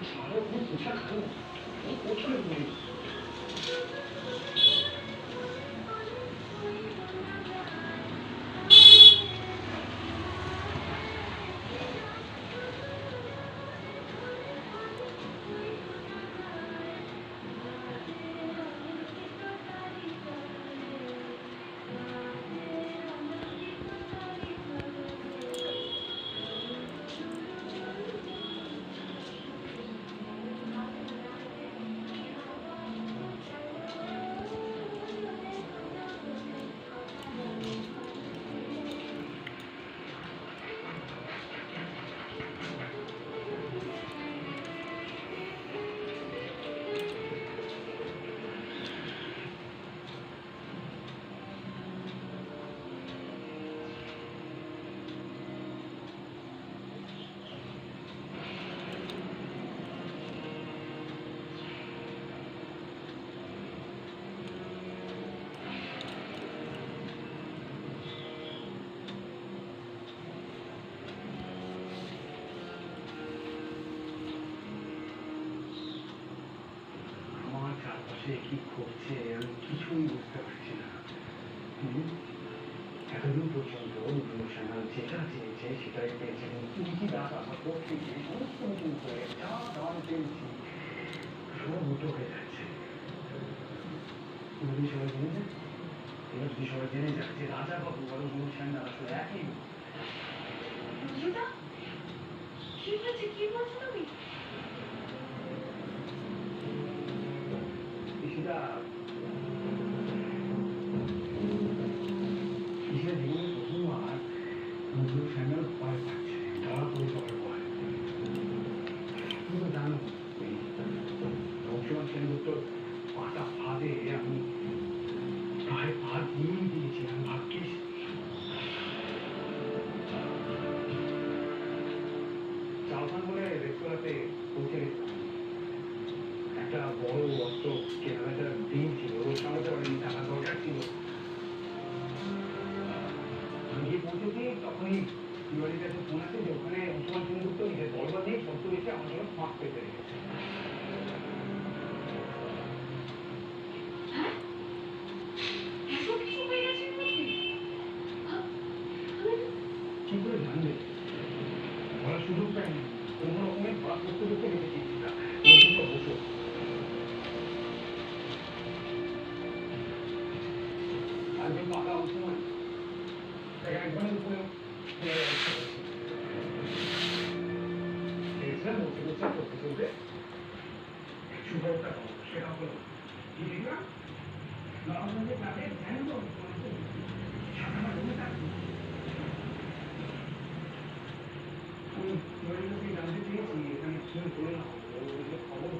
ছাড়ো, তুমি পোশাক খাও, কি করছো তুমি? আমার চারপাশে কি ঘটছে আমি কিছুই বুঝতে পারছি না। এতদিন পর্যন্ত বিভূষণ যেটা চেয়েছে সেটাই পেয়েছে, কিন্তু তুই দাস আসার পর থেকে সমস্ত নতুন করে যা দান পেয়েছি সব উল্টো হয়ে যাচ্ছে। যদি সবাই জেনে যায়, এবার যদি সবাই জেনে যায় যে রাজা বাবু আর বিভূষণ আসলে একই লোক। কি হয়েছে, কি বলছো তুমি? সেটা কিসের জীবনে প্রথমবার বিভূষণ ভয় পাচ্ছে, ধরা পড়ে যাওয়ার ভয়। তুমি তো জানো রঘুমান সেনগুপ্তর পাতা ফাঁদে আমি প্রায় পা দিয়ে দিয়েছিলাম। ভাগ্যিস চালখান বলে রেস্তোরাঁতে পৌঁছে গেছিলাম। একটা বড় অস্ত্র কেনার একটা দিন ছিল, ও সামলাতে পারেনি, টাকা দরকার ছিল। আমি গিয়ে পৌঁছেছি তখনই তিওয়ারির কাছে ফোন আছে যে ওখানে রঘুমান সেনগুপ্ত নিজের দরবার নিয়ে শব্দ এসে আমার জন্য ফাঁক পেতে রেখেছে। হ্যাঁ, এত কিছু হয়ে গেছে নাকি? কি করে জানবে? বলার সুযোগ পাইনি, কোনো রকমের বাদ করতে করতে রেখেছি। বলছি তো বসো। আজকে পাকা সময় একদমই উপরে দেখছিলাম বসে বসে করতে চলতে শুভ একটা খবর, সেটা হলো কি দেখলাম নরসিংহে তাদের ধ্যান সাধারণ জমি থাকবে। আমি জানতে চেয়েছি এখানে কি হলো না হলো, ওইগুলো খবর